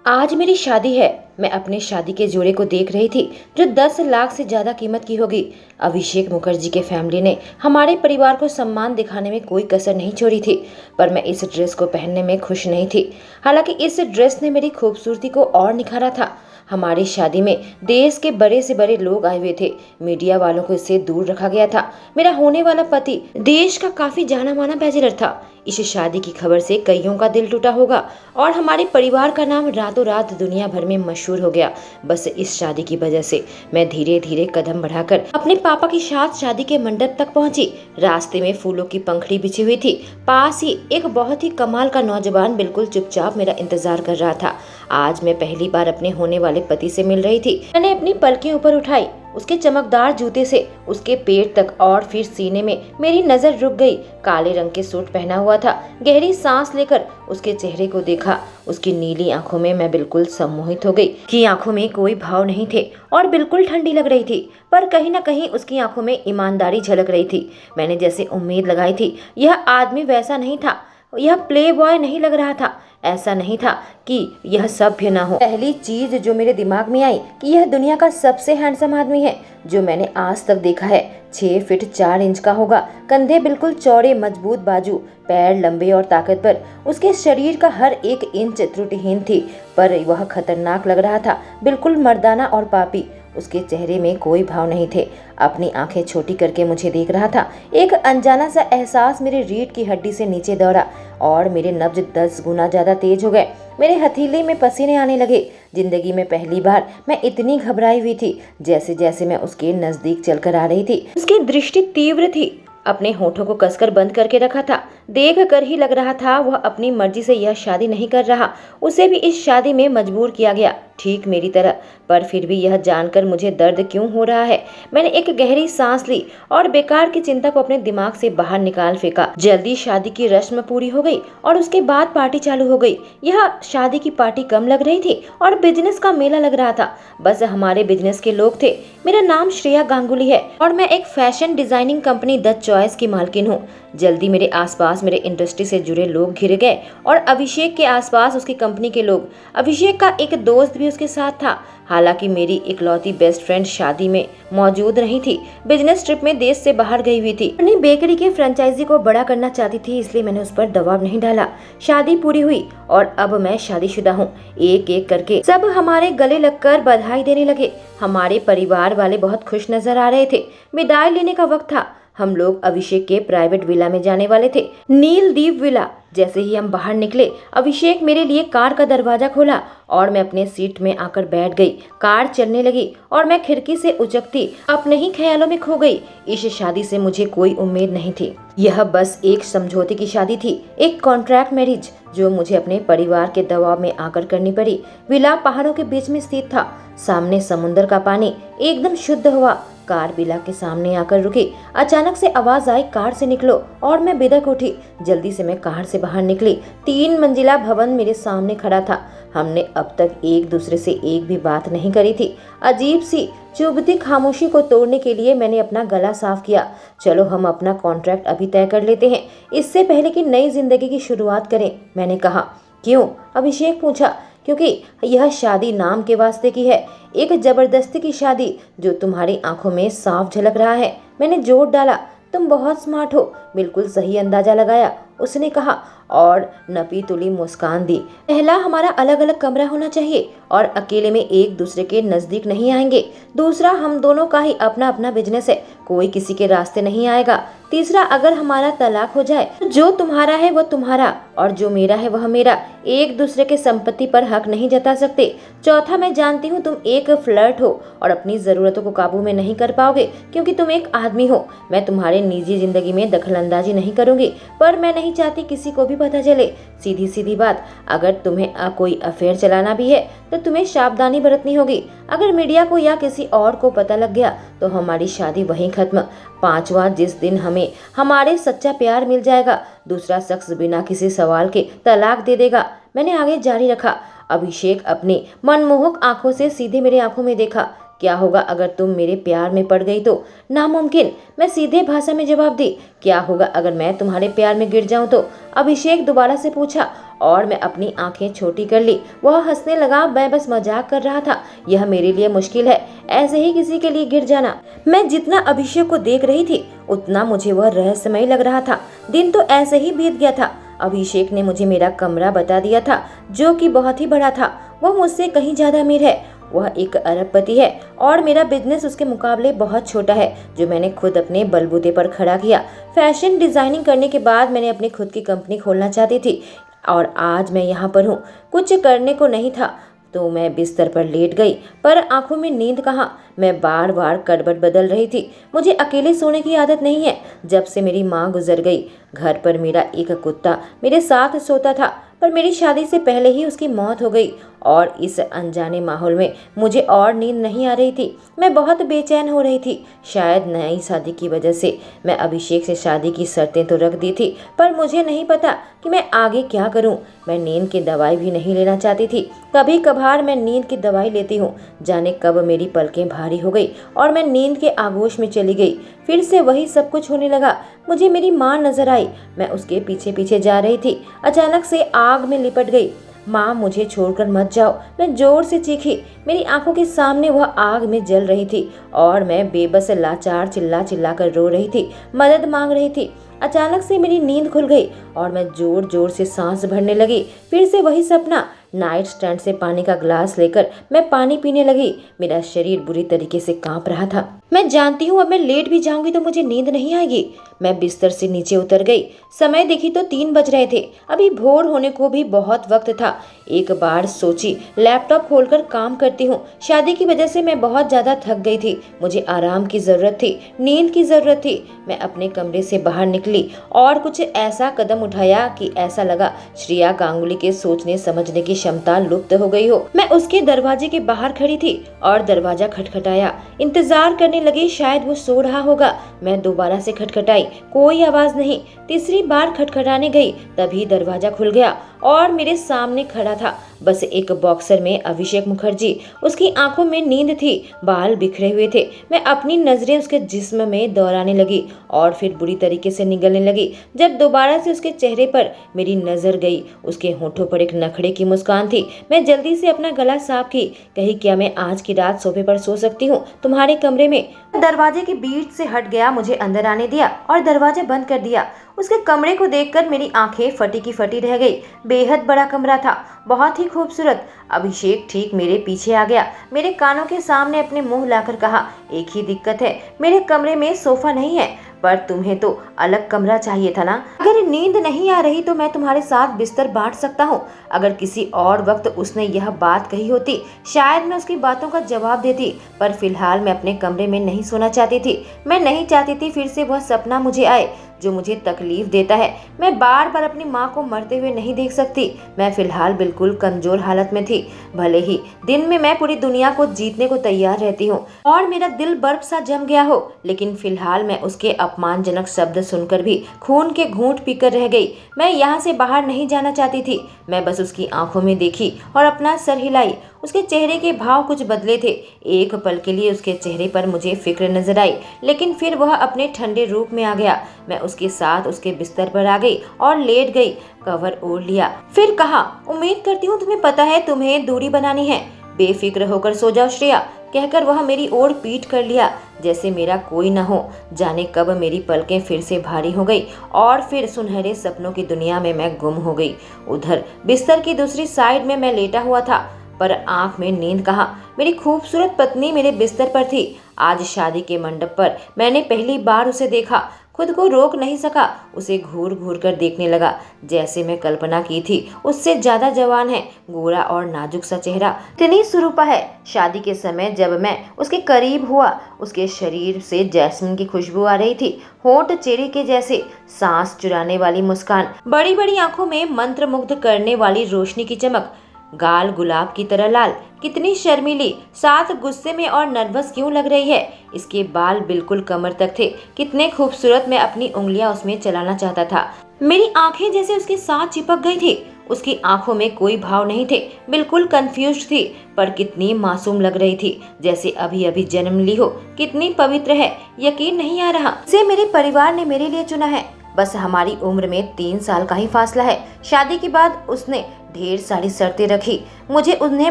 आज मेरी शादी है। मैं अपने शादी के जोड़े को देख रही थी जो 10 लाख से ज्यादा कीमत की होगी। अभिषेक मुखर्जी के फैमिली ने हमारे परिवार को सम्मान दिखाने में कोई कसर नहीं छोड़ी थी। पर मैं इस ड्रेस को पहनने में खुश नहीं थी। हालांकि इस ड्रेस ने मेरी खूबसूरती को और निखारा था। हमारी शादी में देश के बड़े से बड़े लोग आए हुए थे। मीडिया वालों को इससे दूर रखा गया था। मेरा होने वाला पति देश का काफी जाना माना बैचलर था। इस शादी की खबर से कईयों का दिल टूटा होगा और हमारे परिवार का नाम रातों रात दुनिया भर में मशहूर हो गया। बस इस शादी की वजह से मैं धीरे धीरे कदम बढ़ाकर अपने पापा के साथ शादी के मंडप तक पहुंची। रास्ते में फूलों की पंखड़ी बिछी हुई थी। पास ही एक बहुत ही कमाल का नौजवान बिल्कुल चुपचाप मेरा इंतजार कर रहा था। आज मैं पहली बार अपने होने वाले पति से मिल रही थी। मैंने अपनी पलकें ऊपर उठाई। उसके चमकदार जूते से उसके पेट तक और फिर सीने में मेरी नजर रुक गई। काले रंग के सूट पहना हुआ था। गहरी सांस लेकर उसके चेहरे को देखा। उसकी नीली आंखों में मैं बिल्कुल सम्मोहित हो गई कि आंखों में कोई भाव नहीं थे और बिल्कुल ठंडी लग रही थी। पर कहीं न कहीं उसकी आंखों में ईमानदारी झलक रही थी। मैंने जैसे उम्मीद लगाई थी यह आदमी वैसा नहीं था। यह प्ले बॉय नहीं लग रहा था। ऐसा नहीं था कि यह सभ्य ना हो। पहली चीज जो मेरे दिमाग में आई कि यह दुनिया का सबसे हैंडसम आदमी है जो मैंने आज तक देखा है। 6 फीट 4 इंच का होगा। कंधे बिल्कुल चौड़े, मजबूत बाजू, पैर लंबे और ताकतवर। उसके शरीर का हर एक इंच त्रुटिहीन थी। पर वह खतरनाक लग रहा था, बिल्कुल मर्दाना और पापी। उसके चेहरे में कोई भाव नहीं थे। अपनी आंखें छोटी करके मुझे देख रहा था। एक अनजाना सा एहसास मेरे रीढ़ की हड्डी से नीचे दौड़ा और मेरे नब्ज 10 गुना ज्यादा तेज हो गए। मेरे हथेली में पसीने आने लगे। जिंदगी में पहली बार मैं इतनी घबराई हुई थी। जैसे जैसे मैं उसके नजदीक चलकर आ रही थी, उसकी दृष्टि तीव्र थी। अपने होठों को कसकर बंद करके रखा था। देख कर ही लग रहा था वह अपनी मर्जी से यह शादी नहीं कर रहा। उसे भी इस शादी में मजबूर किया गया, ठीक मेरी तरह। पर फिर भी यह जानकर मुझे दर्द क्यों हो रहा है। मैंने एक गहरी सांस ली और बेकार की चिंता को अपने दिमाग से बाहर निकाल फेंका। जल्दी शादी की रस्म पूरी हो गई और उसके बाद पार्टी चालू हो गई। यह शादी की पार्टी कम लग रही थी और बिजनेस का मेला लग रहा था। बस हमारे बिजनेस के लोग थे। मेरा नाम श्रेया गांगुली है और मैं एक fashion designing company the choice की मालकिन हूँ। जल्दी मेरे आसपास मेरे इंडस्ट्री से जुड़े लोग घिर गए और अभिषेक के आसपास उसकी कंपनी के लोग। अभिषेक का एक दोस्त भी उसके साथ था। हालांकि मेरी इकलौती बेस्ट फ्रेंड शादी में मौजूद नहीं थी। बिजनेस ट्रिप में देश से बाहर गई हुई थी। अपनी बेकरी के फ्रेंचाइजी को बड़ा करना चाहती थी, इसलिए मैंने उस पर दबाव नहीं डाला। शादी पूरी हुई और अब मैं शादीशुदा हूँ। एक एक करके सब हमारे गले लगकर बधाई देने लगे। हमारे परिवार वाले बहुत खुश नजर आ रहे थे। विदाई लेने का वक्त था। हम लोग अभिषेक के प्राइवेट विला में जाने वाले थे, नीलदीप विला। जैसे ही हम बाहर निकले, अभिषेक मेरे लिए कार का दरवाजा खोला और मैं अपने सीट में आकर बैठ गई। कार चलने लगी और मैं खिड़की से उचकती अपने ही ख्यालों में खो गई। इस शादी से मुझे कोई उम्मीद नहीं थी। यह बस एक समझौते की शादी थी, एक कॉन्ट्रैक्ट मैरिज जो मुझे अपने परिवार के दबाव में आकर करनी पड़ी। विला पहाड़ों के बीच में स्थित था। सामने समुद्र का पानी, एकदम शुद्ध हवा। कार विला के सामने आकर रुकी। अचानक से आवाज आई, कार से निकलो, और मैं बिदक उठी। जल्दी से मैं कार से बाहर निकली। 3 मंजिला भवन मेरे सामने खड़ा था। हमने अब तक एक दूसरे से एक भी बात नहीं करी थी। अजीब सी चुभती खामोशी को तोड़ने के लिए मैंने अपना गला साफ किया। चलो हम अपना कॉन्ट्रैक्ट अभी तय कर लेते हैं, इससे पहले कि नई जिंदगी की शुरुआत करें, मैंने कहा। क्यों? अभिषेक पूछा। क्योंकि यह शादी नाम के वास्ते की है, एक जबरदस्ती की शादी जो तुम्हारी आंखों में साफ झलक रहा है, मैंने जोर डाला। तुम बहुत स्मार्ट हो, बिल्कुल सही अंदाजा लगाया, उसने कहा और नपी तुली मुस्कान दी। पहला, हमारा अलग अलग कमरा होना चाहिए और अकेले में एक दूसरे के नजदीक नहीं आएंगे। दूसरा, हम दोनों का ही अपना अपना बिजनेस है, कोई किसी के रास्ते नहीं आएगा। तीसरा, अगर हमारा तलाक हो जाए तो जो तुम्हारा है वह तुम्हारा और जो मेरा है वह मेरा। एक दूसरे के संपत्ति पर हक नहीं जता सकते। चौथा, मैं जानती हूँ तुम एक फ्लर्ट हो और अपनी जरूरतों को काबू में नहीं कर पाओगे क्योंकि तुम एक आदमी हो। मैं तुम्हारे निजी जिंदगी में दखलंदाजी नहीं करूंगी, पर मैं नहीं चाहती किसी को भी पता चले। सीधी सीधी बात, अगर तुम्हें कोई अफेयर चलाना भी है तो तुम्हें सावधानी बरतनी होगी। अगर मीडिया को या किसी और को पता लग गया तो हमारी शादी वहीं खत्म। पांचवा, जिस दिन हमें हमारे सच्चा प्यार मिल जाएगा, दूसरा शख्स बिना किसी सवाल के तलाक दे देगा। मैंने आगे जारी रखा। अभिषेक अपनी मनमोहक आंखों से सीधे मेरे आंखों में देखा। क्या होगा अगर तुम मेरे प्यार में पड़ गई तो? नामुमकिन, मैं सीधे भाषा में जवाब दी। क्या होगा अगर मैं तुम्हारे प्यार में गिर जाऊं तो? अभिषेक दोबारा से पूछा और मैं अपनी आंखें छोटी कर ली। वह हंसने लगा। मैं बस मजाक कर रहा था। यह मेरे लिए मुश्किल है, ऐसे ही किसी के लिए गिर जाना। मैं जितना अभिषेक को देख रही थी उतना मुझे वह रहस्यमय लग रहा था। दिन तो ऐसे ही बीत गया था। अभिषेक ने मुझे मेरा कमरा बता दिया था, जो कि बहुत ही बड़ा था। वह मुझसे कहीं ज्यादा अमीर है। वह एक अरबपति है और मेरा बिजनेस उसके मुकाबले बहुत छोटा है, जो मैंने खुद अपने बलबूते पर खड़ा किया। फैशन डिजाइनिंग करने के बाद मैंने अपनी खुद की कंपनी खोलना चाहती थी और आज मैं यहाँ पर हूँ। कुछ करने को नहीं था तो मैं बिस्तर पर लेट गई, पर आंखों में नींद कहाँ। मैं बार बार करवट बदल रही थी। मुझे अकेले सोने की आदत नहीं है। जब से मेरी माँ गुजर गई, घर पर मेरा एक कुत्ता मेरे साथ सोता था, पर मेरी शादी से पहले ही उसकी मौत हो गई और इस अनजाने माहौल में मुझे और नींद नहीं आ रही थी। मैं बहुत बेचैन हो रही थी। शायद नई शादी की वजह से। मैं अभिषेक से शादी की शर्तें तो रख दी थी, पर मुझे नहीं पता कि मैं आगे क्या करूं। मैं नींद की दवाई भी नहीं लेना चाहती थी। कभी कभार मैं नींद की दवाई लेती हूँ। जाने कब मेरी पलकें भारी हो गई और मैं नींद के आगोश में चली गई। फिर से वही सब कुछ होने लगा। मुझे मेरी माँ नजर आई। मैं उसके पीछे पीछे जा रही थी। अचानक से आग में लिपट गई। माँ, मुझे छोड़कर मत जाओ, मैं जोर से चीखी। मेरी आंखों के सामने वह आग में जल रही थी और मैं बेबस लाचार चिल्ला चिल्ला कर रो रही थी, मदद मांग रही थी। अचानक से मेरी नींद खुल गई और मैं जोर जोर से सांस भरने लगी। फिर से वही सपना। नाइट स्टैंड से पानी का ग्लास लेकर मैं पानी पीने लगी। मेरा शरीर बुरी तरीके से कांप रहा था। मैं जानती हूँ अब मैं लेट भी जाऊंगी तो मुझे नींद नहीं आएगी। मैं बिस्तर से नीचे उतर गई। समय देखी तो 3 बज रहे थे। अभी भोर होने को भी बहुत वक्त था। एक बार सोची लैपटॉप खोलकर काम करती हूँ। शादी की वजह से मैं बहुत ज्यादा थक गई थी। मुझे आराम की जरूरत थी, नींद की जरूरत थी। मैं अपने कमरे से बाहर निकली और कुछ ऐसा कदम उठाया कि ऐसा लगा श्रेया गांगुली के सोचने समझने की क्षमता लुप्त हो गई हो। मैं उसके दरवाजे के बाहर खड़ी थी और दरवाजा खटखटाया। इंतजार करने लगी, शायद वो सो रहा होगा। मैं दोबारा से खटखटाई, कोई आवाज नहीं। तीसरी बार खटखटाने गई, तभी दरवाजा खुल गया और मेरे सामने खड़ा था बस एक बॉक्सर में अभिषेक मुखर्जी। उसकी आंखों में नींद थी, बाल बिखरे हुए थे। मैं अपनी नजरें उसके जिस्म में दौड़ाने लगी और फिर बुरी तरीके से निगलने लगी। जब दोबारा से उसके चेहरे पर मेरी नजर गई, उसके होठों पर एक नखरे की मुस्कान थी। मैं जल्दी से अपना गला साफ की। कही, क्या मैं आज की रात सोफे पर सो सकती हूँ तुम्हारे कमरे में? दरवाजे के बीच से हट गया, मुझे अंदर आने दिया और दरवाजा बंद कर दिया। उसके कमरे को देखकर मेरी आंखें फटी की फटी रह गई। बेहद बड़ा कमरा था, बहुत ही खूबसूरत। अभिषेक ठीक मेरे पीछे आ गया। मेरे कानों के सामने अपने मुंह लाकर कहा, एक ही दिक्कत है, मेरे कमरे में सोफा नहीं है, पर तुम्हें तो अलग कमरा चाहिए था ना। अगर नींद नहीं आ रही तो मैं तुम्हारे साथ बिस्तर बांट सकता हूँ। अगर किसी और वक्त उसने यह बात कही होती, शायद मैं उसकी बातों का जवाब देती, पर फिलहाल मैं अपने कमरे में नहीं सोना चाहती थी। मैं नहीं चाहती थी फिर से वह सपना मुझे आए जो मुझे तकलीफ देता है। मैं बार बार अपनी माँ को मरते हुए नहीं देख सकती। मैं फिलहाल बिल्कुल कमजोर हालत में थी। भले ही दिन में मैं पूरी दुनिया को जीतने को तैयार रहती हूँ और मेरा दिल बर्फ सा जम गया हो, लेकिन फिलहाल मैं उसके अपमानजनक शब्द सुनकर भी खून के घूंट पीकर रह गई। मैं यहाँ से बाहर नहीं जाना चाहती थी। मैं बस उसकी आंखों में देखी और अपना सर हिलाई। उसके चेहरे के भाव कुछ बदले थे। एक पल के लिए उसके चेहरे पर मुझे फिक्र नजर आई, लेकिन फिर वह अपने ठंडे रूप में आ गया। मैं उसके साथ उसके बिस्तर पर आ गई और लेट गई, कवर ओढ़ लिया। फिर कहा, उम्मीद करती हूँ तुम्हें पता है तुम्हें दूरी बनानी है। बेफिक्र होकर सो जाओ श्रेया, कहकर वह मेरी ओर पीठ कर लिया, जैसे मेरा कोई न हो। जाने कब मेरी पलकें फिर से भारी हो गई और फिर सुनहरे सपनों की दुनिया में मैं गुम हो गई। उधर बिस्तर की दूसरी साइड में मैं लेटा हुआ था, पर आंख में नींद कहाँ। मेरी खूबसूरत पत्नी मेरे बिस्तर पर थी। आज शादी के मंडप पर मैंने पहली बार उसे देखा। खुद को रोक नहीं सका, उसे घूर घूर कर देखने लगा। जैसे मैं कल्पना की थी उससे ज्यादा जवान है, गोरा और नाजुक सा चेहरा, इतनी सुरूपा है। शादी के समय जब मैं उसके करीब हुआ, उसके शरीर से जैस्मिन की खुशबू आ रही थी, होंठ चेरी के जैसे, सांस चुराने वाली मुस्कान, बड़ी बड़ी आंखों में मंत्रमुग्ध करने वाली रोशनी की चमक, गाल गुलाब की तरह लाल। कितनी शर्मीली, साथ गुस्से में और नर्वस क्यों लग रही है। इसके बाल बिल्कुल कमर तक थे। कितने खूबसूरत, मैं अपनी उंगलियां उसमें चलाना चाहता था। मेरी आंखें जैसे उसके साथ चिपक गई थी। उसकी आंखों में कोई भाव नहीं थे, बिल्कुल कंफ्यूज थी, पर कितनी मासूम लग रही थी, जैसे अभी अभी जन्म ली हो। कितनी पवित्र है, यकीन नहीं आ रहा। इसे मेरे परिवार ने मेरे लिए चुना है। बस हमारी उम्र में 3 साल का ही फासला है। शादी के बाद उसने ढेर सारी शर्तें रखी। मुझे उन्हें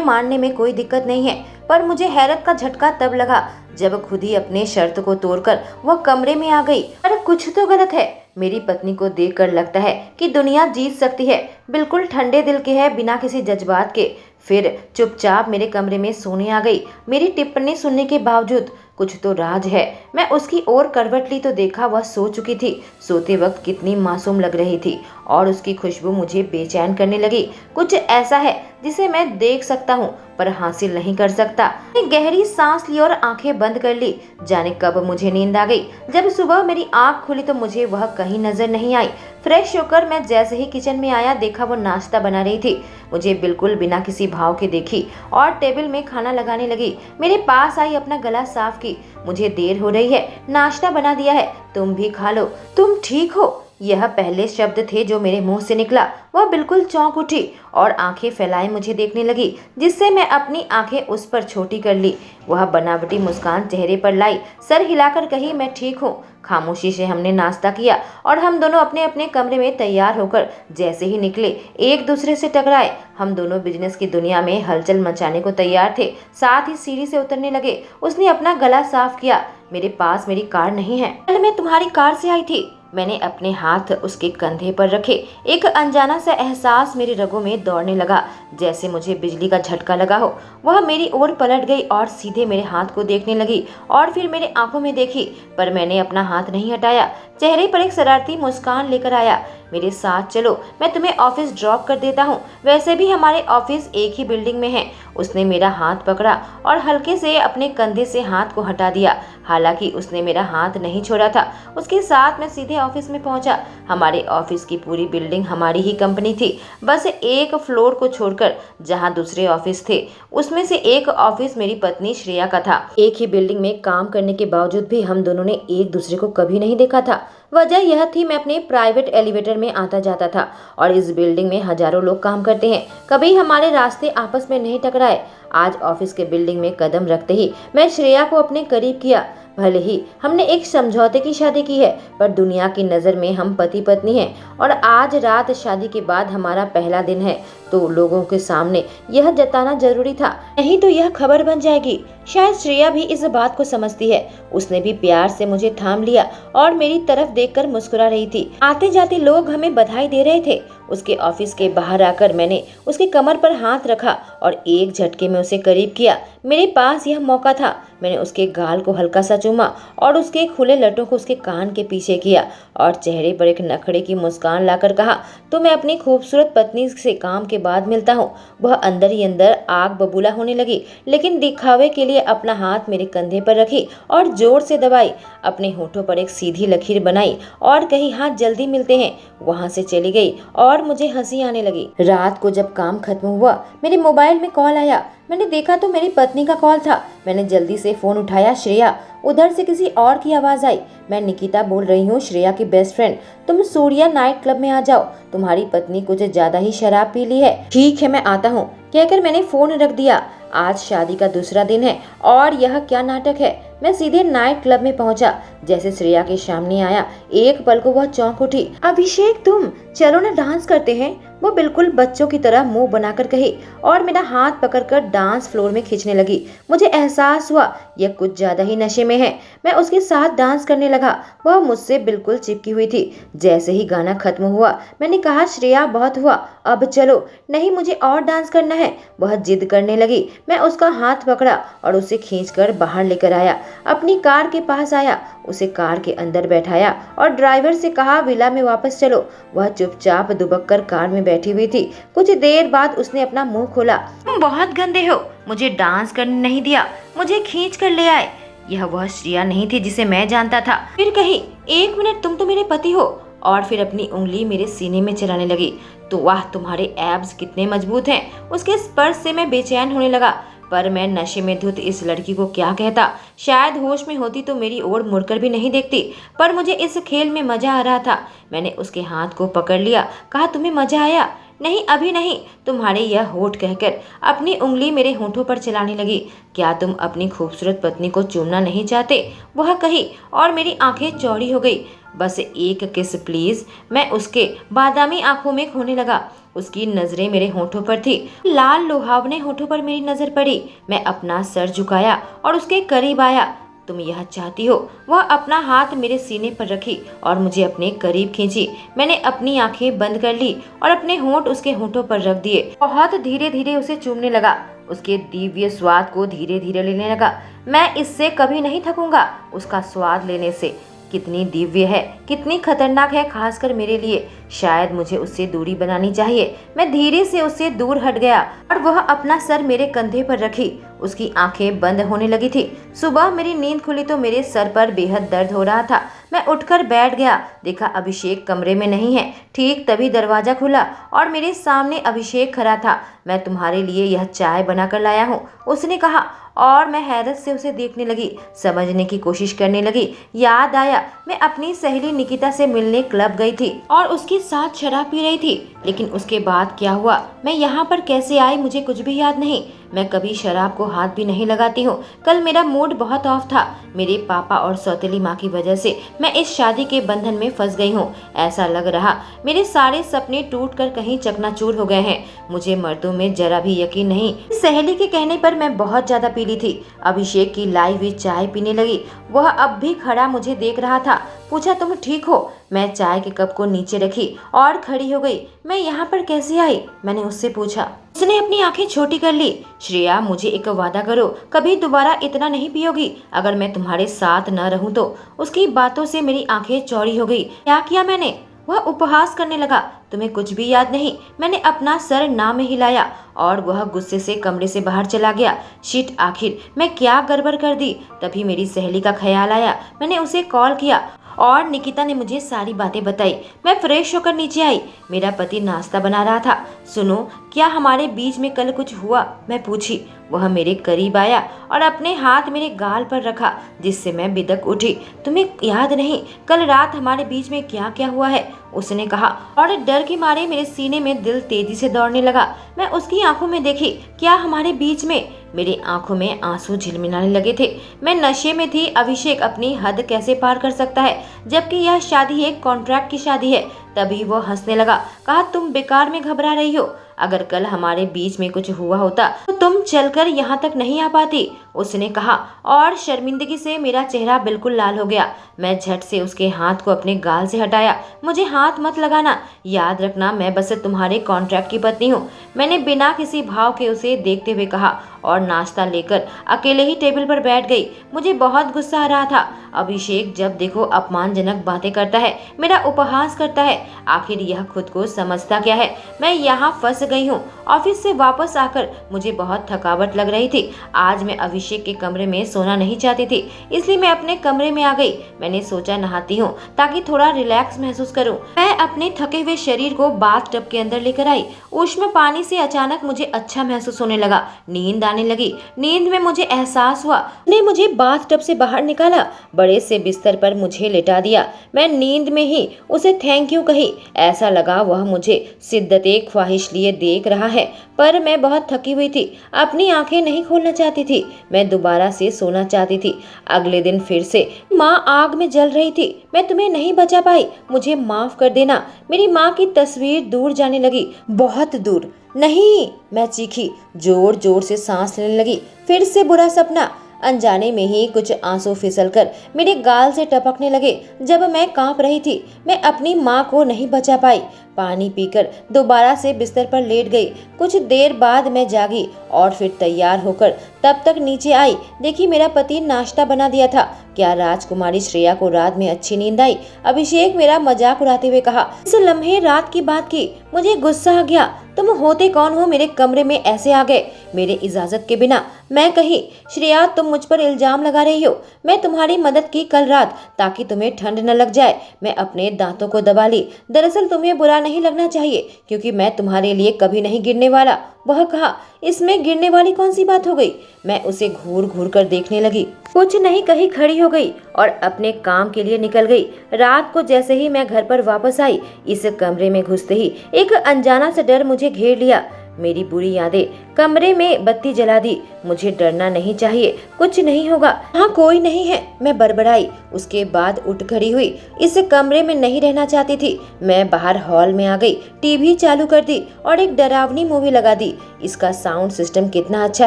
मानने में कोई दिक्कत नहीं है, पर मुझे हैरत का झटका तब लगा जब खुद ही अपने शर्त को तोड़कर वह कमरे में आ गई। पर कुछ तो गलत है। मेरी पत्नी को देखकर लगता है कि दुनिया जीत सकती है। बिल्कुल ठंडे दिल के है, बिना किसी जज्बात के। फिर चुपचाप मेरे कमरे में सोने आ गई। मेरी टिप्पणी सुनने के बावजूद कुछ तो राज है। मैं उसकी ओर करवट ली तो देखा वह सो चुकी थी। सोते वक्त कितनी मासूम लग रही थी और उसकी खुशबू मुझे बेचैन करने लगी। कुछ ऐसा है जिसे मैं देख सकता हूँ पर हासिल नहीं कर सकता। मैंने गहरी सांस ली और आंखें बंद कर ली। जाने कब मुझे नींद आ गई। जब सुबह मेरी आंख खुली तो मुझे वह कहीं नजर नहीं आई। फ्रेश होकर मैं जैसे ही किचन में आया, देखा वो नाश्ता बना रही थी। मुझे बिल्कुल बिना किसी भाव के देखी और टेबल में खाना लगाने लगी। मेरे पास आई, अपना गला साफ की। मुझे देर हो रही है, नाश्ता बना दिया है, तुम भी खा लो। तुम ठीक हो? यह पहले शब्द थे जो मेरे मुंह से निकला। वह बिल्कुल चौंक उठी और आंखें फैलाए मुझे देखने लगी, जिससे मैं अपनी आंखें उस पर छोटी कर ली। वह बनावटी मुस्कान चेहरे पर लाई, सर हिलाकर कही, मैं ठीक हूँ। खामोशी से हमने नाश्ता किया और हम दोनों अपने अपने कमरे में तैयार होकर जैसे ही निकले, एक दूसरे से टकराए। हम दोनों बिजनेस की दुनिया में हलचल मचाने को तैयार थे। साथ ही सीढ़ी से उतरने लगे। उसने अपना गला साफ किया। मेरे पास मेरी कार नहीं है, कल मैं तुम्हारी कार से आई थी। मैंने अपने हाथ उसके कंधे पर रखे। एक अनजाना सा एहसास मेरी रगों में दौड़ने लगा, जैसे मुझे बिजली का झटका लगा हो। वह मेरी ओर पलट गई और सीधे मेरे हाथ को देखने लगी और फिर मेरे आंखों में देखी, पर मैंने अपना हाथ नहीं हटाया। चेहरे पर एक शरारती मुस्कान लेकर आया। मेरे साथ चलो, मैं तुम्हें ऑफिस ड्रॉप कर देता हूँ। वैसे भी हमारे ऑफिस एक ही बिल्डिंग में है। उसने मेरा हाथ पकड़ा और हल्के से अपने कंधे से हाथ को हटा दिया। हालांकि उसने मेरा हाथ नहीं छोड़ा था। उसके साथ मैं सीधे ऑफिस में पहुंचा। हमारे ऑफिस की पूरी बिल्डिंग हमारी ही कंपनी थी, बस एक फ्लोर को छोड़कर, जहां दूसरे ऑफिस थे। उसमें से एक ऑफिस मेरी पत्नी श्रेया का था। एक ही बिल्डिंग में काम करने के बावजूद भी हम दोनों ने एक दूसरे को कभी नहीं देखा था। वजह यह थी, मैं अपने प्राइवेट एलिवेटर में आता जाता था और इस बिल्डिंग में हजारों लोग काम करते हैं। कभी हमारे रास्ते आपस में नहीं टकराए। आज ऑफिस के बिल्डिंग में कदम रखते ही मैं श्रेया को अपने करीब किया। भले ही हमने एक समझौते की शादी की है, पर दुनिया की नज़र में हम पति पत्नी हैं और आज रात शादी के बाद हमारा पहला दिन है, तो लोगों के सामने यह जताना जरूरी था, नहीं तो यह खबर बन जाएगी। शायद श्रेया भी इस बात को समझती है। उसने भी प्यार से मुझे थाम लिया और मेरी तरफ देखकर मुस्कुरा रही थी। आते जाते लोग हमें बधाई दे रहे थे। उसके ऑफिस के बाहर आकर मैंने उसके कमर पर हाथ रखा और एक झटके में उसे करीब किया। मेरे पास यह मौका था। मैंने उसके गाल को हल्का सा चूमा और उसके खुले लटों को उसके कान के पीछे किया और चेहरे पर एक नखरे की मुस्कान लाकर कहा, तो मैं अपनी खूबसूरत पत्नी से काम के बाद मिलता हूँ। वह अंदर ही अंदर आग बबूला होने लगी, लेकिन दिखावे के लिए अपना हाथ मेरे कंधे पर रखी और जोर से दबाई। अपने होठों पर एक सीधी लकीर बनाई और कही, हाँ जल्दी मिलते हैं। वहां से चली गई और मुझे हंसी आने लगी। रात को जब काम खत्म हुआ, मेरे मोबाइल में कॉल आया। मैंने देखा तो मेरी पत्नी का कॉल था। मैंने जल्दी से फोन उठाया। श्रेया। उधर से किसी और की आवाज आई। मैं निकिता बोल रही हूँ, श्रेया की बेस्ट फ्रेंड। तुम सूर्या नाइट क्लब में आ जाओ, तुम्हारी पत्नी कुछ ज्यादा ही शराब पी ली है। ठीक है, मैं आता हूँ, कहकर मैंने फोन रख दिया। आज शादी का दूसरा दिन है और यह क्या नाटक है। मैं सीधे नाइट क्लब में पहुंचा। जैसे श्रेया के सामने आया, एक पल को वह चौंक उठी। अभिषेक, तुम चलो ना डांस करते हैं, वो बिल्कुल बच्चों की तरह मुंह बनाकर कही और मेरा हाथ पकड़कर डांस फ्लोर में खींचने लगी। मुझे एहसास हुआ यह कुछ ज्यादा ही नशे में है। मैं उसके साथ डांस करने लगा। वह मुझसे बिल्कुल चिपकी हुई थी। जैसे ही गाना खत्म हुआ, मैंने कहा, श्रेया बहुत हुआ, अब चलो। नहीं, मुझे और डांस करना है। वह जिद करने लगी। मैं उसका हाथ पकड़ा और उसे खींचकर बाहर लेकर आया। अपनी कार के पास आया, उसे कार के अंदर बैठाया और ड्राइवर से कहा, विला में वापस चलो। वह चुपचाप दुबक कर कार में बैठी हुई थी। कुछ देर बाद उसने अपना मुंह खोला। तुम बहुत गंदे हो, मुझे डांस करने नहीं दिया, मुझे खींच कर ले आए। यह वह श्रेया नहीं थी जिसे मैं जानता था। फिर कही, 1 मिनट, तुम तो मेरे पति हो। और फिर अपनी उंगली मेरे सीने में चलाने लगी। तो वाह, तुम्हारे एब्स कितने मजबूत हैं। उसके स्पर्श से मैं बेचैन होने लगा। पर मैं नशे में धुत इस लड़की को क्या कहता। शायद होश में होती तो मेरी ओर मुड़कर भी नहीं देखती, पर मुझे इस खेल में मजा आ रहा था। मैंने उसके हाथ को पकड़ लिया। कहा, तुम्हें मजा आया? नहीं, अभी नहीं। तुम्हारे यह होठ, कहकर अपनी उंगली मेरे होठों पर चलाने लगी। क्या तुम अपनी खूबसूरत पत्नी को चूमना नहीं चाहते? वह कही और मेरी आंखें चौड़ी हो गई। बस एक किस प्लीज। मैं उसके बादामी आंखों में खोने लगा। उसकी नजरें मेरे होठों पर थी। लाल लुहावने होठों पर मेरी नजर पड़ी। मैं अपना सर झुकाया और उसके करीब आया। तुम यह चाहती हो? वह अपना हाथ मेरे सीने पर रखी और मुझे अपने करीब खींची। मैंने अपनी आंखें बंद कर ली और अपने होंठ उसके होठों पर रख दिए। बहुत धीरे धीरे उसे चूमने लगा। उसके दिव्य स्वाद को धीरे धीरे लेने लगा। मैं इससे कभी नहीं थकूंगा, उसका स्वाद लेने से। कितनी दिव्य है, कितनी खतरनाक है, खासकर मेरे लिए। शायद मुझे उससे दूरी बनानी चाहिए। मैं धीरे से उससे दूर हट गया और वह अपना सर मेरे कंधे पर रखी। उसकी आंखें बंद होने लगी थी। सुबह मेरी नींद खुली तो मेरे सर पर बेहद दर्द हो रहा था। मैं उठकर बैठ गया। देखा अभिषेक कमरे में नहीं है। ठीक तभी दरवाजा खुला और मेरे सामने अभिषेक खड़ा था। मैं तुम्हारे लिए यह चाय बनाकर लाया हूँ, उसने कहा और मैं हैरत से उसे देखने लगी, समझने की कोशिश करने लगी। याद आया मैं अपनी सहेली निकिता से मिलने क्लब गई थी और उसके साथ शराब पी रही थी। लेकिन उसके बाद क्या हुआ, मैं यहाँ पर कैसे आई, मुझे कुछ भी याद नहीं। मैं कभी शराब को हाथ भी नहीं लगाती हूँ। कल मेरा मूड बहुत ऑफ था। मेरे पापा और सौतेली माँ की वजह से मैं इस शादी के बंधन में फंस गई हूँ। ऐसा लग रहा मेरे सारे सपने टूटकर कहीं चकनाचूर हो गए हैं। मुझे मर्दों में जरा भी यकीन नहीं। सहेली के कहने पर मैं बहुत ज्यादा पी ली थी। अभिषेक की लाई हुई चाय पीने लगी। वह अब भी खड़ा मुझे देख रहा था। पूछा तुम ठीक हो? मैं चाय के कप को नीचे रखी और खड़ी हो गई। मैं यहाँ पर कैसे आई, मैंने उससे पूछा। उसने अपनी आंखें छोटी कर ली। श्रेया मुझे एक वादा करो, कभी दोबारा इतना नहीं पियोगी। अगर मैं तुम्हारे साथ न रहूं तो। उसकी बातों से मेरी आंखें चौड़ी हो गई। क्या किया मैंने? वह उपहास करने लगा। तुम्हें कुछ भी याद नहीं? मैंने अपना सर ना में हिलाया और वह गुस्से से कमरे से बाहर चला गया। शिट, आखिर मैं क्या गड़बड़ कर दी। तभी मेरी सहेली का ख्याल आया। मैंने उसे कॉल किया और निकिता ने मुझे सारी बातें बताई। मैं फ्रेश होकर नीचे आई। मेरा पति नाश्ता बना रहा था। सुनो, क्या हमारे बीच में कल कुछ हुआ, मैं पूछी। वह मेरे करीब आया और अपने हाथ मेरे गाल पर रखा, जिससे मैं बिदक उठी। तुम्हें याद नहीं कल रात हमारे बीच में क्या क्या हुआ है, उसने कहा और डर के मारे मेरे सीने में दिल तेजी से दौड़ने लगा। मैं उसकी आंखों में देखी। क्या हमारे बीच में? मेरी आंखों में आंसू झिलमिलाने लगे थे। मैं नशे में थी। अभिषेक अपनी हद कैसे पार कर सकता है, जबकि यह शादी एक कॉन्ट्रैक्ट की शादी है। तभी वो हंसने लगा। कहा तुम बेकार में घबरा रही हो। अगर कल हमारे बीच में कुछ हुआ होता तो तुम चलकर यहाँ तक नहीं आ पाती, उसने कहा और शर्मिंदगी से मेरा चेहरा बिल्कुल लाल हो गया। मैं झट से उसके हाथ को अपने गाल से हटाया। मुझे हाथ मत लगाना। याद रखना मैं बस तुम्हारे कॉन्ट्रैक्ट की पत्नी हूँ, मैंने बिना किसी भाव के उसे देखते हुए कहा और नाश्ता लेकर अकेले ही टेबल पर बैठ गई। मुझे बहुत गुस्सा आ रहा था। अभिषेक जब देखो अपमानजनक बातें करता है, मेरा उपहास करता है। आखिर यह खुद को समझता क्या है? मैं यहाँ फंस गई हूँ। ऑफिस से वापस आकर मुझे बहुत थकावट लग रही थी। आज मैं अभिषेक के कमरे में सोना नहीं चाहती थी, इसलिए मैं अपने कमरे में आ गई। मैंने सोचा नहाती हूँ ताकि थोड़ा रिलैक्स महसूस करूँ। मैं अपने थके हुए शरीर को बाथ टब के अंदर लेकर आई। उष्ण पानी से अचानक मुझे अच्छा महसूस होने लगा। नींद आने लगी। नींद में मुझे एहसास हुआ ने मुझे बाथ टब से बाहर निकाला, बड़े से बिस्तर पर मुझे लेटा दिया। मैं नींद में ही उसे थैंक यू कही। ऐसा लगा वह मुझे शिद्दते ख्वाहिश लिए देख रहा है, पर मैं बहुत थकी हुई थी। अपनी आंखें नहीं खोलना चाहती थी। मैं दोबारा से सोना चाहती थी। अगले दिन फिर से माँ आग में जल रही थी। मैं तुम्हें नहीं बचा पाई, मुझे माफ कर देना। मेरी माँ की तस्वीर दूर जाने लगी, बहुत दूर। नहीं, मैं चीखी। जोर जोर से सांस लेने लगी। फिर से बुरा सपना। अनजाने में ही कुछ आंसू फिसलकर मेरे गाल से टपकने लगे। जब मैं कांप रही थी, मैं अपनी माँ को नहीं बचा पाई। पानी पीकर दोबारा से बिस्तर पर लेट गई। कुछ देर बाद मैं जागी और फिर तैयार होकर तब तक नीचे आई। देखी मेरा पति नाश्ता बना दिया था। क्या राजकुमारी श्रेया को रात में अच्छी नींद आई? अभिषेक मेरा मजाक उड़ाते हुए कहा। इस लम्हे रात की बात की। मुझे गुस्सा आ गया। तुम होते कौन हो, मेरे कमरे में ऐसे आ गए मेरे इजाजत के बिना? मैं कही, श्रेया तुम मुझ पर इल्जाम लगा रही हो। मैं तुम्हारी मदद की कल रात ताकि तुम्हें ठंड न लग जाए। मैं अपने दांतों को दबा ली। दरअसल तुम्हें बुरा नहीं लगना चाहिए, क्योंकि मैं तुम्हारे लिए कभी नहीं गिरने वाला। वह कहा। इसमें गिरने वाली कौन सी बात हो गई? मैं उसे घूर घूर कर देखने लगी। कुछ नहीं कही खड़ी हो गई और अपने काम के लिए निकल गई। रात को जैसे ही मैं घर पर वापस आई, इस कमरे में घुसते ही एक अनजाना सा डर मुझे घेर लिया। मेरी बुरी यादें कमरे में बत्ती जला दी। मुझे डरना नहीं चाहिए, कुछ नहीं होगा, हाँ कोई नहीं है, मैं बड़बड़ाई। उसके बाद उठ खड़ी हुई। इस कमरे में नहीं रहना चाहती थी। मैं बाहर हॉल में आ गई, टीवी चालू कर दी और एक डरावनी मूवी लगा दी। इसका साउंड सिस्टम कितना अच्छा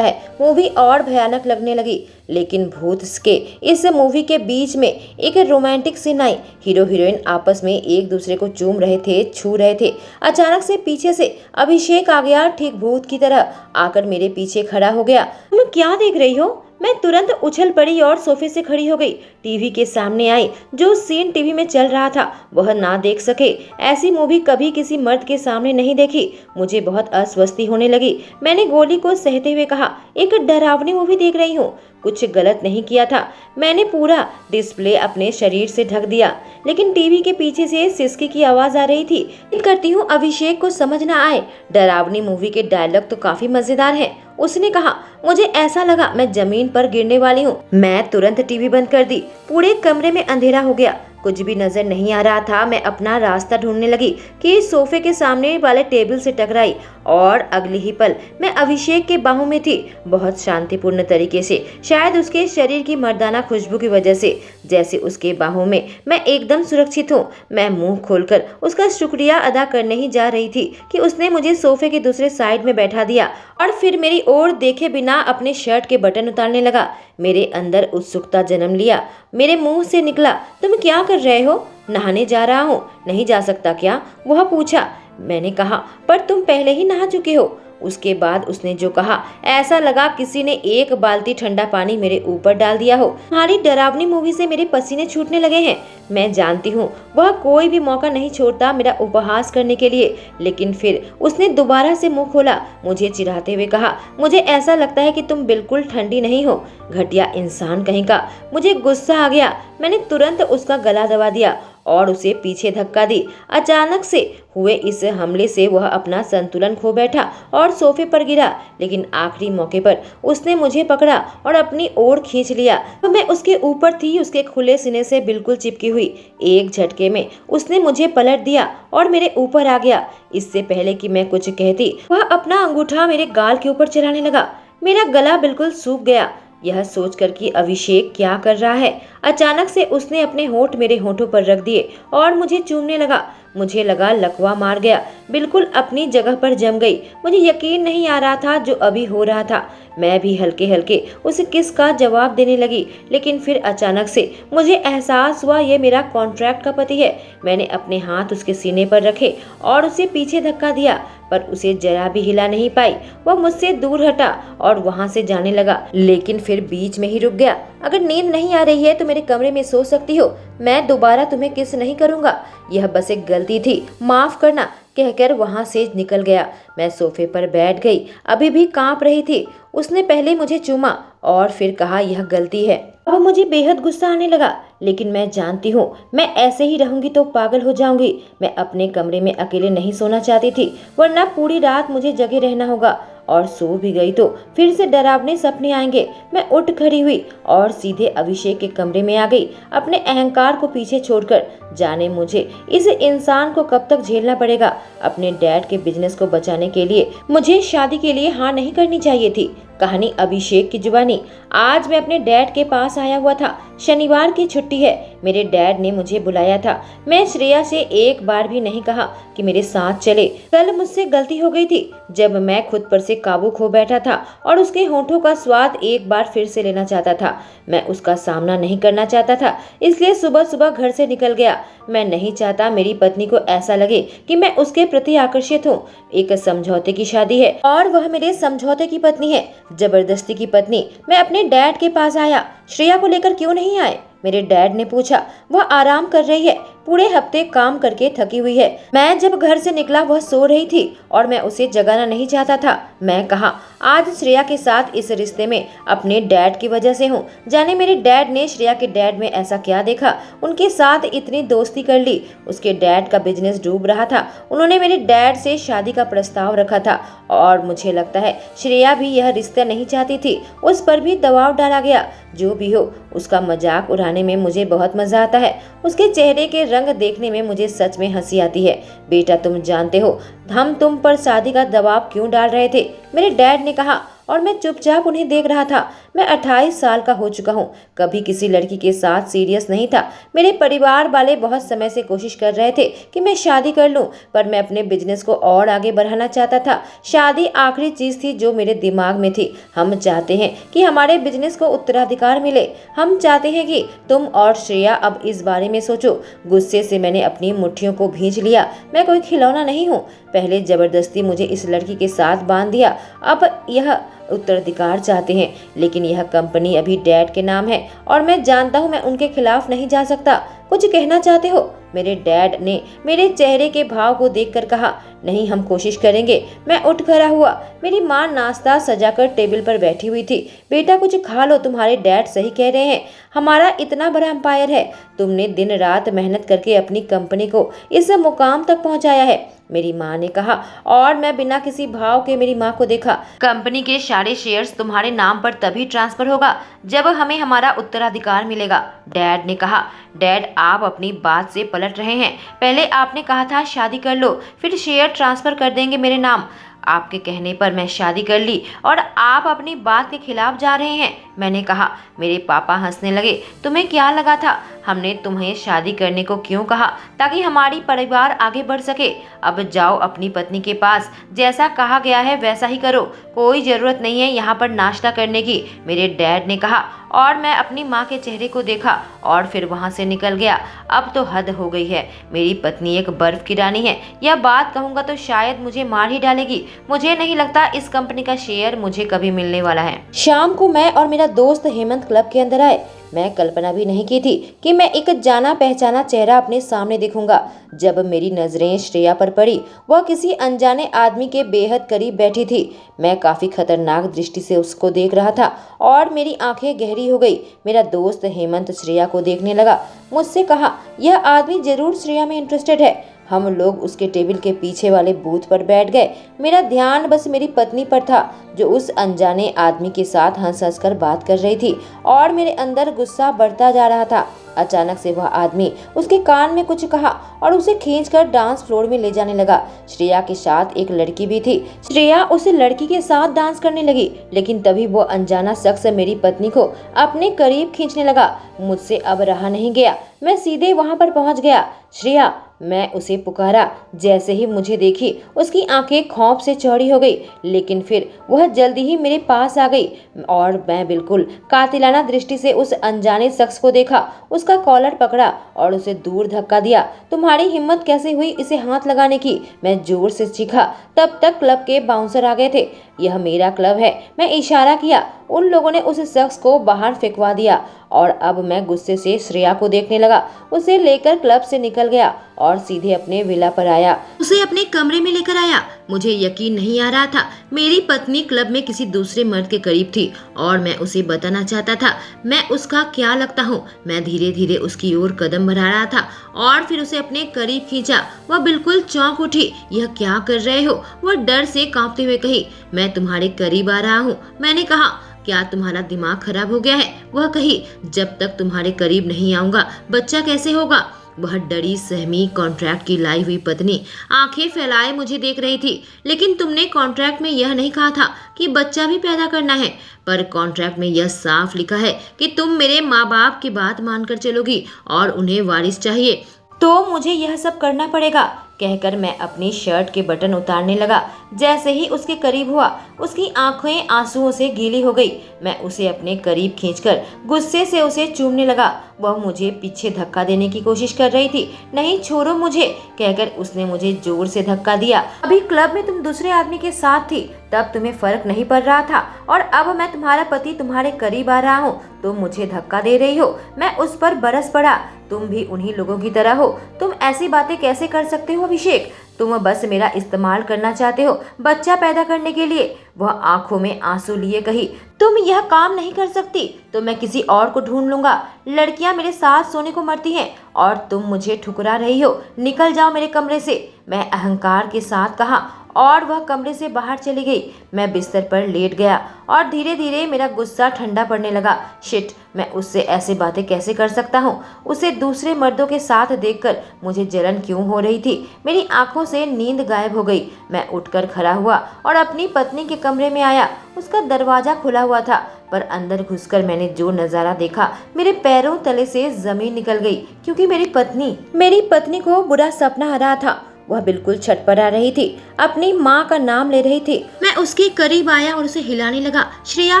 है, मूवी और भयानक लगने लगी। लेकिन भूत के इस मूवी के बीच में एक रोमांटिक सीन आई। हीरो हीरोइन आपस में एक दूसरे को चूम रहे थे, छू रहे थे। अचानक से पीछे से अभिषेक आ गया, ठीक भूत की तरह आकर मेरे पीछे खड़ा हो गया। तुम क्या देख रही हो? मैं तुरंत उछल पड़ी और सोफे से खड़ी हो गई। टीवी के सामने आई। जो सीन टीवी में चल रहा था वह ना देख सके, ऐसी मूवी कभी किसी मर्द के सामने नहीं देखी। मुझे बहुत अस्वस्थी होने लगी। मैंने गोली को सहते हुए कहा, एक डरावनी मूवी देख रही हूँ, कुछ गलत नहीं किया था। मैंने पूरा डिस्प्ले अपने शरीर से ढक दिया, लेकिन टीवी के पीछे से सिसकी की आवाज आ रही थी। करती हूँ अभिषेक को समझ न आए। डरावनी मूवी के डायलॉग तो काफी मजेदार हैं। उसने कहा। मुझे ऐसा लगा मैं जमीन पर गिरने वाली हूँ। मैं तुरंत टीवी बंद कर दी। पूरे कमरे में अंधेरा हो गया, कुछ भी नजर नहीं आ रहा था। मैं अपना रास्ता ढूंढने लगी कि सोफे के सामने वाले टेबल से टकराई और अगली ही पल मैं अभिषेक के बाहों में थी, बहुत शांतिपूर्ण तरीके से। शायद उसके शरीर की मर्दाना खुशबू की वजह से, जैसे उसके बाहों में मैं एकदम सुरक्षित हूँ। मैं मुंह खोलकर उसका शुक्रिया अदा करने ही जा रही थी कि उसने मुझे सोफे के दूसरे साइड में बैठा दिया और फिर मेरी ओर देखे बिना अपने शर्ट के बटन उतारने लगा। मेरे अंदर उत्सुकता जन्म लिया। मेरे मुंह से निकला, तुम क्या कर रहे हो? नहाने जा रहा हूँ। नहीं जा सकता क्या? वह पूछा। मैंने कहा, पर तुम पहले ही नहा चुके हो। उसके बाद उसने जो कहा, ऐसा लगा किसी ने एक बाल्टी ठंडा पानी मेरे ऊपर डाल दिया हो। हमारी डरावनी मूवी से मेरे पसीने छूटने लगे हैं। मैं जानती हूँ वह कोई भी मौका नहीं छोड़ता मेरा उपहास करने के लिए, लेकिन फिर उसने दोबारा से मुंह खोला। मुझे चिढ़ाते हुए कहा, मुझे ऐसा लगता है कि तुम बिल्कुल ठंडी नहीं हो, घटिया इंसान कहीं का। मुझे गुस्सा आ गया। मैंने तुरंत उसका गला दबा दिया और उसे पीछे धक्का दी। अचानक से हुए इस हमले से वह अपना संतुलन खो बैठा और सोफे पर गिरा, लेकिन आखिरी मौके पर उसने मुझे पकड़ा और अपनी ओर खींच लिया। तो मैं उसके ऊपर थी, उसके खुले सीने से बिल्कुल चिपकी हुई। एक झटके में उसने मुझे पलट दिया और मेरे ऊपर आ गया। इससे पहले कि मैं कुछ कहती, वह अपना अंगूठा मेरे गाल के ऊपर चलाने लगा। मेरा गला बिल्कुल सूख गया, यह सोचकर कि अभिषेक क्या कर रहा है। अचानक से उसने अपने होंठ मेरे होंठों पर रख दिए और मुझे चूमने लगा। मुझे लगा लकवा मार गया, बिल्कुल अपनी जगह पर जम गई। मुझे यकीन नहीं आ रहा था जो अभी हो रहा था। मैं भी हल्के हल्के उस किस का जवाब देने लगी, लेकिन फिर अचानक से मुझे एहसास हुआ ये मेरा कॉन्ट्रैक्ट का पति है। मैंने अपने हाथ उसके सीने पर रखे और उसे पीछे धक्का दिया, पर उसे जरा भी हिला नहीं पाई। वह मुझसे दूर हटा और वहां से जाने लगा, लेकिन फिर बीच में ही रुक गया। अगर नींद नहीं आ रही है तो मेरे कमरे में सो सकती हो, मैं दोबारा तुम्हें किस नहीं करूंगा। यह बस एक गलती थी, माफ करना, कहकर वहां से निकल गया। मैं सोफे पर बैठ गई, अभी भी कांप रही थी। उसने पहले मुझे चूमा और फिर कहा यह गलती है। अब मुझे बेहद गुस्सा आने लगा, लेकिन मैं जानती हूँ मैं ऐसे ही रहूंगी तो पागल हो जाऊंगी। मैं अपने कमरे में अकेले नहीं सोना चाहती थी, वरना पूरी रात मुझे जगे रहना होगा, और सो भी गई तो फिर से डरावने सपने आएंगे। मैं उठ खड़ी हुई और सीधे अभिषेक के कमरे में आ गई, अपने अहंकार को पीछे छोड़कर। जाने मुझे इस इंसान को कब तक झेलना पड़ेगा। अपने डैड के बिजनेस को बचाने के लिए मुझे शादी के लिए हाँ नहीं करनी चाहिए थी। कहानी अभिषेक की जुबानी। आज मैं अपने डैड के पास आया हुआ था। शनिवार की छुट्टी है, मेरे डैड ने मुझे बुलाया था। मैं श्रेया से एक बार भी नहीं कहा कि मेरे साथ चले। कल मुझसे गलती हो गई थी जब मैं खुद पर से काबू खो बैठा था और उसके होंठों का स्वाद एक बार फिर से लेना चाहता था। मैं उसका सामना नहीं करना चाहता था, इसलिए सुबह सुबह घर से निकल गया। मैं नहीं चाहता मेरी पत्नी को ऐसा लगे कि मैं उसके प्रति आकर्षित हूँ। एक समझौते की शादी है और वह मेरे समझौते की पत्नी है, जबरदस्ती की पत्नी। मैं अपने डैड के पास आया। श्रेया को लेकर क्यों नहीं आए? मेरे डैड ने पूछा। वह आराम कर रही है, पूरे हफ्ते काम करके थकी हुई है। मैं जब घर से निकला वह सो रही थी और मैं उसे जगाना नहीं चाहता था। मैं कहा, आज श्रेया के साथ इस रिश्ते में अपने डैड की वजह से हूँ। जाने मेरे डैड ने श्रेया के डैड में ऐसा क्या देखा, उनके साथ इतनी दोस्ती कर ली। उसके डैड का बिजनेस डूब रहा था, उन्होंने मेरे डैड से शादी का प्रस्ताव रखा था और मुझे लगता है श्रेया भी यह रिश्ता नहीं चाहती थी। उस पर भी दबाव डाला गया। जो भी हो, उसका मजाक उड़ाने में मुझे बहुत मजा आता है। उसके चेहरे के रंग देखने में मुझे सच में हंसी आती है। बेटा, तुम जानते हो हम तुम पर शादी का दबाव क्यों डाल रहे थे, मेरे डैड ने कहा, और मैं चुपचाप उन्हें देख रहा था। मैं 28 साल का हो चुका हूँ, कभी किसी लड़की के साथ सीरियस नहीं था। मेरे परिवार वाले बहुत समय से कोशिश कर रहे थे कि मैं शादी कर लूं, पर मैं अपने बिजनेस को और आगे बढ़ाना चाहता था। शादी आखिरी चीज थी जो मेरे दिमाग में थी। हम चाहते हैं कि हमारे बिजनेस को उत्तराधिकार मिले। हम चाहते हैं कि तुम और श्रेया अब इस बारे में सोचो। गुस्से से मैंने अपनी मुट्ठियों को भींच लिया। मैं कोई खिलौना नहीं हूँ। पहले जबरदस्ती मुझे इस लड़की के साथ बांध दिया, अब यह उत्तराधिकार चाहते हैं। लेकिन यह कंपनी अभी डैड के नाम है और मैं जानता हूँ मैं उनके खिलाफ नहीं जा सकता। कुछ कहना चाहते हो? मेरे डैड ने मेरे चेहरे के भाव को देखकर कहा। नहीं, हम कोशिश करेंगे। मैं उठ खड़ा हुआ। मेरी माँ नाश्ता सजाकर टेबल पर बैठी हुई थी। बेटा, कुछ खा लो, तुम्हारे डैड सही कह रहे हैं। हमारा इतना बड़ा एम्पायर है। तुमने दिन रात मेहनत करके अपनी कंपनी को इस मुकाम तक पहुंचाया है, मेरी माँ ने कहा, और मैं बिना किसी भाव के मेरी माँ को देखा। कंपनी के सारे शेयर्स तुम्हारे नाम पर तभी ट्रांसफर होगा जब हमें हमारा उत्तराधिकार मिलेगा, डैड ने कहा। डैड, आप अपनी बात से पलट रहे हैं। पहले आपने कहा था शादी कर लो, फिर शेयर ट्रांसफर कर देंगे मेरे नाम। आपके कहने पर मैं शादी कर ली और आप अपनी बात के खिलाफ जा रहे हैं, मैंने कहा। मेरे पापा हंसने लगे। तुम्हें क्या लगा था हमने तुम्हें शादी करने को क्यों कहा? ताकि हमारी परिवार आगे बढ़ सके। अब जाओ अपनी पत्नी के पास, जैसा कहा गया है वैसा ही करो। कोई जरूरत नहीं है यहाँ पर नाश्ता करने की, मेरे डैड ने कहा, और मैं अपनी माँ के चेहरे को देखा और फिर वहाँ से निकल गया। अब तो हद हो गई है। मेरी पत्नी एक बर्फ की रानी है। यह बात कहूँगा तो शायद मुझे मार ही डालेगी। मुझे नहीं लगता इस कंपनी का शेयर मुझे कभी मिलने वाला है। शाम को मैं और मेरा दोस्त हेमंत क्लब के अंदर आए। मैं कल्पना भी नहीं की थी कि मैं एक जाना पहचाना चेहरा अपने सामने देखूंगा। जब मेरी नजरें श्रेया पर पड़ी, वह किसी अनजाने आदमी के बेहद करीब बैठी थी। मैं काफी खतरनाक दृष्टि से उसको देख रहा था और मेरी आंखें गहरी हो गई। मेरा दोस्त हेमंत श्रेया को देखने लगा। मुझसे कहा, यह आदमी जरूर श्रेया में इंटरेस्टेड है। हम लोग उसके टेबल के पीछे वाले बूथ पर बैठ गए। मेरा ध्यान बस मेरी पत्नी पर था, जो उस अनजाने आदमी के साथ हंस हंस कर बात कर रही थी, और मेरे अंदर गुस्सा बढ़ता जा रहा था। अचानक से वह आदमी उसके कान में कुछ कहा और उसे खींचकर डांस फ्लोर में ले जाने लगा। श्रेया के साथ एक लड़की भी थी। श्रेया उस लड़की के साथ डांस करने लगी, लेकिन तभी वो अनजाना शख्स मेरी पत्नी को अपने करीब खींचने लगा। मुझसे अब रहा नहीं गया। मैं सीधे वहां पर पहुंच गया। श्रेया, मैं उसे पुकारा। जैसे ही मुझे देखी, उसकी आंखें खौफ से चौड़ी हो गई, लेकिन फिर वह जल्दी ही मेरे पास आ गई और मैं बिल्कुल कातिलाना दृष्टि से उस अनजाने शख्स को देखा। उसका कॉलर पकड़ा और उसे दूर धक्का दिया। तुम्हारी हिम्मत कैसे हुई इसे हाथ लगाने की? मैं जोर से चीखा। तब तक क्लब के बाउंसर आ गए थे। यह मेरा क्लब है, मैं इशारा किया। उन लोगों ने उस शख्स को बाहर फेंकवा दिया और अब मैं गुस्से से श्रेया को देखने लगा। उसे लेकर क्लब से निकल गया और सीधे अपने विला पर आया। उसे अपने कमरे में लेकर आया। मुझे यकीन नहीं आ रहा था। मेरी पत्नी क्लब में किसी दूसरे मर्द के करीब थी और मैं उसे बताना चाहता था मैं उसका क्या लगता हूँ। मैं धीरे धीरे उसकी ओर कदम बढ़ा रहा था और फिर उसे अपने करीब खींचा। वह बिल्कुल चौंक उठी। यह क्या कर रहे हो? वह डर से कांपते हुए कही। मैं तुम्हारे करीब आ रहा हूँ, मैंने कहा। क्या तुम्हारा दिमाग खराब हो गया है? वह कही। जब तक तुम्हारे करीब नहीं आऊंगा बच्चा कैसे होगा? वह डरी सहमी कॉन्ट्रैक्ट की लाई हुई पत्नी आंखें फैलाए मुझे देख रही थी। लेकिन तुमने कॉन्ट्रैक्ट में यह नहीं कहा था कि बच्चा भी पैदा करना है, पर कॉन्ट्रैक्ट में यह साफ लिखा है कि तुम मेरे माँ बाप की बात मानकर चलोगी और उन्हें वारिस चाहिए, तो मुझे यह सब करना पड़ेगा, कहकर मैं अपनी शर्ट के बटन उतारने लगा। जैसे ही उसके करीब हुआ, उसकी आंखें आंसुओं से गीली हो गई। मैं उसे अपने करीब खींचकर गुस्से से उसे चूमने लगा। वह मुझे पीछे धक्का देने की कोशिश कर रही थी। नहीं, छोड़ो मुझे, कहकर उसने मुझे जोर से धक्का दिया। अभी क्लब में तुम दूसरे आदमी के साथ थी, तब तुम्हें फर्क नहीं पड़ रहा था, और अब मैं तुम्हारा पति तुम्हारे करीब आ रहा हूँ, तुम मुझे धक्का दे रही हो। मैं उस पर बरस पड़ा। तुम भी उन्हीं लोगों की तरह हो। तुम ऐसी बातें कैसे कर सकते हो अभिषेक? तुम बस मेरा इस्तेमाल करना चाहते हो बच्चा पैदा करने के लिए। वह आंखों में आंसू लिए कही। तुम यह काम नहीं कर सकती तो मैं किसी और को ढूंढ लूंगा। लड़कियां मेरे साथ सोने को मरती हैं और तुम मुझे ठुकरा रही हो। निकल जाओ मेरे कमरे से, मैं अहंकार के साथ कहा और वह कमरे से बाहर चली गई। मैं बिस्तर पर लेट गया और धीरे धीरे मेरा गुस्सा ठंडा पड़ने लगा। शिट, मैं उससे ऐसी बातें कैसे कर सकता हूँ? उसे दूसरे मर्दों के साथ देखकर मुझे जलन क्यों हो रही थी? मेरी आंखों से नींद गायब हो गई। मैं उठकर खड़ा हुआ और अपनी पत्नी के कमरे में आया। उसका दरवाजा खुला हुआ था, पर अंदर घुसकर मैंने जो नजारा देखा, मेरे पैरों तले से जमीन निकल गई, क्योंकि मेरी पत्नी को बुरा सपना आ रहा था। वह बिल्कुल छटपटा रही थी, अपनी माँ का नाम ले रही थी। मैं उसके करीब आया और उसे हिलाने लगा। श्रेया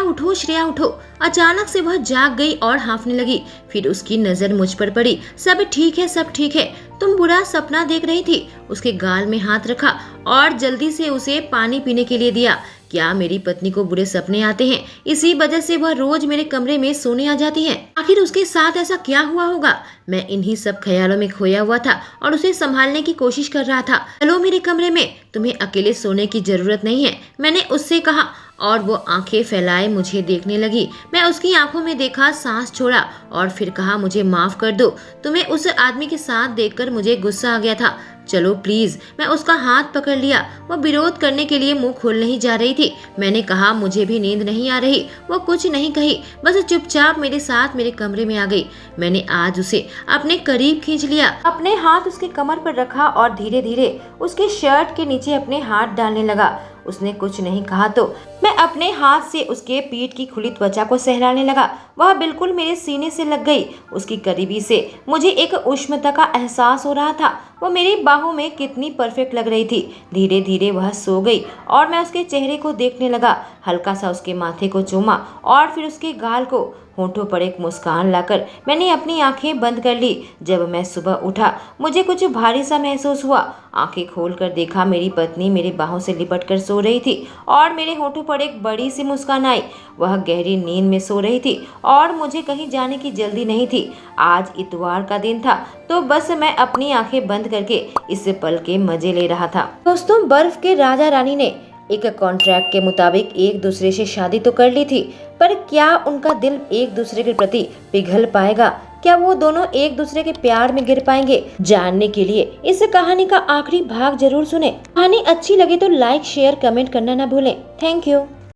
उठो, श्रेया उठो। अचानक से वह जाग गई और हाँफने लगी। फिर उसकी नजर मुझ पर पड़ी। सब ठीक है, सब ठीक है। तुम बुरा सपना देख रही थी। उसके गाल में हाथ रखा और जल्दी से उसे पानी पीने के लिए दिया। क्या मेरी पत्नी को बुरे सपने आते हैं? इसी वजह से वह रोज मेरे कमरे में सोने आ जाती है। आखिर उसके साथ ऐसा क्या हुआ होगा? मैं इन्हीं सब ख्यालों में खोया हुआ था और उसे संभालने की कोशिश कर रहा था। चलो मेरे कमरे में, तुम्हें अकेले सोने की जरूरत नहीं है, मैंने उससे कहा, और वो आंखें फैलाए मुझे देखने लगी। मैं उसकी आंखों में देखा, सांस छोड़ा और फिर कहा, मुझे माफ कर दो। तुम्हें उस आदमी के साथ देखकर मुझे गुस्सा आ गया था। चलो प्लीज। मैं उसका हाथ पकड़ लिया। वह विरोध करने के लिए मुंह खोलने ही जा रही थी। मैंने कहा, मुझे भी नींद नहीं आ रही। वो कुछ नहीं कही, बस चुपचाप मेरे साथ मेरे कमरे में आ गई। मैंने आज उसे अपने करीब खींच लिया, अपने हाथ उसके कमर पर रखा और धीरे धीरे उसके शर्ट के नीचे अपने हाथ डालने लगा। उसने कुछ नहीं कहा तो मैं अपने हाथ से उसके पीठ की खुली त्वचा को सहलाने लगा। वह बिल्कुल मेरे सीने से लग गई। उसकी करीबी से मुझे एक उष्णता का एहसास हो रहा था। वो मेरी बाहों में कितनी परफेक्ट लग रही थी। धीरे धीरे वह सो गई और मैं उसके चेहरे को देखने लगा। हल्का सा उसके माथे को चूमा और फिर उसके गाल को। होंठों पर एक मुस्कान लाकर मैंने अपनी आंखें बंद कर ली। जब मैं सुबह उठा, मुझे कुछ भारी सा महसूस हुआ। आंखें खोलकर देखा, मेरी पत्नी मेरी बाहों से लिपट कर सो रही थी और मेरे होंठों पर एक बड़ी सी मुस्कान आई। वह गहरी नींद में सो रही थी और मुझे कहीं जाने की जल्दी नहीं थी। आज इतवार का दिन था, तो बस मैं अपनी आंखें बंद करके इस पल के मजे ले रहा था। दोस्तों, बर्फ के राजा रानी ने एक कॉन्ट्रैक्ट के मुताबिक एक दूसरे से शादी तो कर ली थी, पर क्या उनका दिल एक दूसरे के प्रति पिघल पाएगा? क्या वो दोनों एक दूसरे के प्यार में गिर पाएंगे? जानने के लिए इस कहानी का आखिरी भाग जरूर सुने। कहानी अच्छी लगे तो लाइक, शेयर, कमेंट करना ना भूलें। Thank you.